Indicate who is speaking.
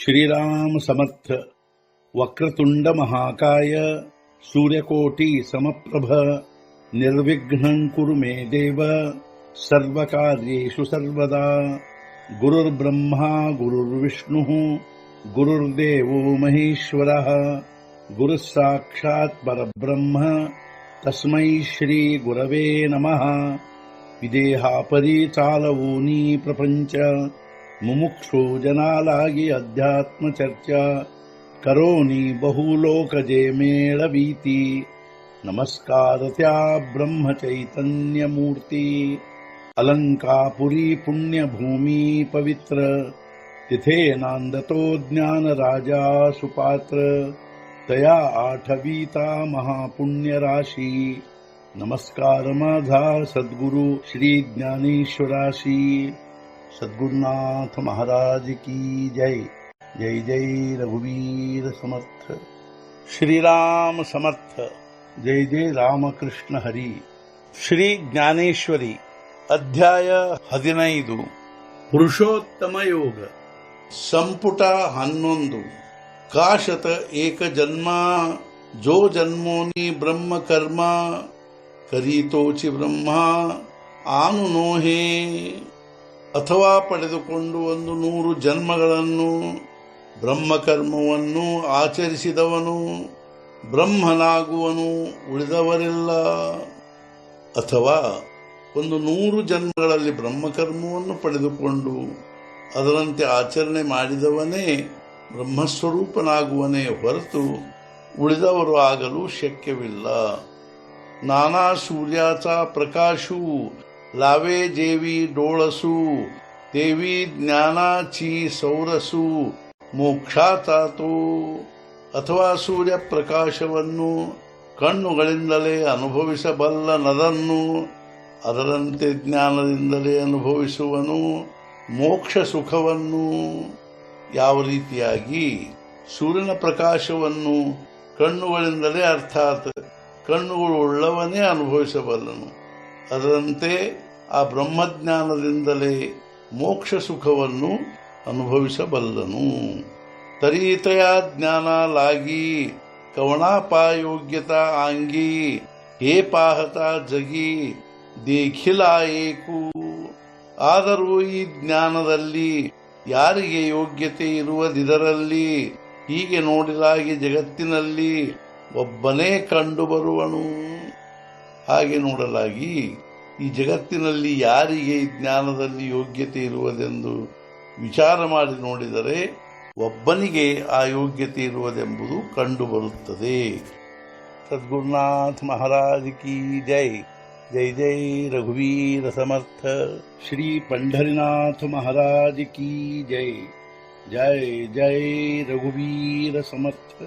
Speaker 1: श्रीराम समर्थ. वक्रतुंड महाकाय सूर्यकोटि समप्रभ निर्विघ्नं कुरु मे देव सर्वकार्येषु सर्वदा. गुरुर्ब्रह्मा गुरुर्विष्णुः गुरुर्देवो महेश्वरः गुरुः साक्षात् परब्रह्म तस्मै श्री गुरवे नमः. ವಿದೇಹಾಪರಿ ಚಾಲವೂನಿ ಪ್ರಪಂಚ ಮುಮುಕ್ಷು ಜನಾಲಾಗಿ ಅಧ್ಯಾತ್ಮ ಚರ್ಚಾ ಕರೋನಿ ಬಹುಲೋಕಜೆ ಮೇಳವೀತಿ. ನಮಸ್ಕಾರತ್ಯಾ ಬ್ರಹ್ಮ ಚೈತನ್ಯ ಮೂರ್ತಿ ಅಲಂಕಾಪುರಿ ಪುಣ್ಯ ಭೂಮಿ ಪವಿತ್ರ ತಿಥೇ ನಾಂದತೋ ಜ್ಞಾನ ರಾಜ ಸುಪಾತ್ರ ತಯಾ ಆಠವೀತಾ ಮಹಾಪುಣ್ಯ ರಾಶಿ. नमस्कार माझा सद्गुरु श्री ज्ञानेश्वराशी. सद्गुरुनाथ महाराज की जय. जय जय रघुवीर समर्थ. श्रीराम समर्थ. जय जय रामकृष्ण हरी. ಶ್ರೀ ಜ್ಞಾನೇಶ್ವರಿ ಅಧ್ಯಾಯ 15 ಪುರುಷೋತ್ತಮ ಯೋಗ ಸಂಪುಟ 11. ಕಾಶತ ಏಕ ಜನ್ಮ ಜೋ ಜನ್ಮೋನಿ ಬ್ರಹ್ಮ ಕರ್ಮ ಕರೀತೋಚಿ ಬ್ರಹ್ಮ ಆನು ನೋಹೇ. ಅಥವಾ ಪಡೆದುಕೊಂಡು 100 ಜನ್ಮಗಳನ್ನು ಬ್ರಹ್ಮಕರ್ಮವನ್ನು ಆಚರಿಸಿದವನು ಬ್ರಹ್ಮನಾಗುವನು, ಉಳಿದವರೆಲ್ಲ. ಅಥವಾ 100 ಜನ್ಮಗಳಲ್ಲಿ ಬ್ರಹ್ಮಕರ್ಮವನ್ನು ಪಡೆದುಕೊಂಡು ಅದರಂತೆ ಆಚರಣೆ ಮಾಡಿದವನೇ ಬ್ರಹ್ಮಸ್ವರೂಪನಾಗುವನೇ ಹೊರತು ಉಳಿದವರು ಆಗಲು ಶಕ್ಯವಿಲ್ಲ. नाना सूर्याचा प्रकाशू लावे जेवी डोळसू देवी ज्ञानाची सौरसू ಮೋಕ್ಷಾತಾ ತೋ. ಅಥವಾ ಸೂರ್ಯ ಪ್ರಕಾಶವನ್ನು ಕಣ್ಣುಗಳಿಂದಲೇ ಅನುಭವಿಸಬಲ್ಲನದನ್ನು ಅದರಂತೆ ಜ್ಞಾನದಿಂದಲೇ ಅನುಭವಿಸುವನು ಮೋಕ್ಷ ಸುಖವನ್ನು. ಯಾವ ರೀತಿಯಾಗಿ ಸೂರ್ಯನ ಪ್ರಕಾಶವನ್ನು ಕಣ್ಣುಗಳಿಂದಲೇ ಅರ್ಥಾತ್ ಕಣ್ಣುಗಳು ಉಳ್ಳವನೇ ಅನುಭವಿಸಬಲ್ಲನು, ಅದರಂತೆ ಆ ಬ್ರಹ್ಮಜ್ಞಾನದಿಂದಲೇ ಮೋಕ್ಷ ಸುಖವನ್ನು ಅನುಭವಿಸಬಲ್ಲನು. ತರೀತಯ ಜ್ಞಾನ ಲಾಗಿ ಕವಣಾಪಾಯೋಗ್ಯತಾ ಆಂಗಿ ಹೇ ಪಾಹತ ಜಗಿ ದೇಖಿಲ ಏಕು. ಆದರೂ ಈ ಜ್ಞಾನದಲ್ಲಿ ಯಾರಿಗೆ ಯೋಗ್ಯತೆ ಇರುವುದಿದರಲ್ಲಿ ಹೀಗೆ ನೋಡಿದಾಗಿ ಜಗತ್ತಿನಲ್ಲಿ ಒಬ್ಬನೇ ಕಂಡುಬರುವನು. ಹಾಗೆ ನೋಡಲಾಗಿ ಈ ಜಗತ್ತಿನಲ್ಲಿ ಯಾರಿಗೆ ಈ ಜ್ಞಾನದಲ್ಲಿ ಯೋಗ್ಯತೆ ಇರುವುದೆಂದು ವಿಚಾರ ಮಾಡಿ ನೋಡಿದರೆ ಒಬ್ಬನಿಗೆ ಆ ಯೋಗ್ಯತೆ ಇರುವುದೆಂಬುದು ಕಂಡುಬರುತ್ತದೆ. ಸದ್ಗುರುನಾಥ ಮಹಾರಾಜ್ ಕಿ ಜೈ. ಜೈ ಜೈ ರಘುವೀರ ಸಮರ್ಥ. ಶ್ರೀ ಪಂಢರಿನಾಥ ಮಹಾರಾಜ್ ಕಿ ಜೈ. ಜೈ ಜೈ ರಘುವೀರ ಸಮರ್ಥ.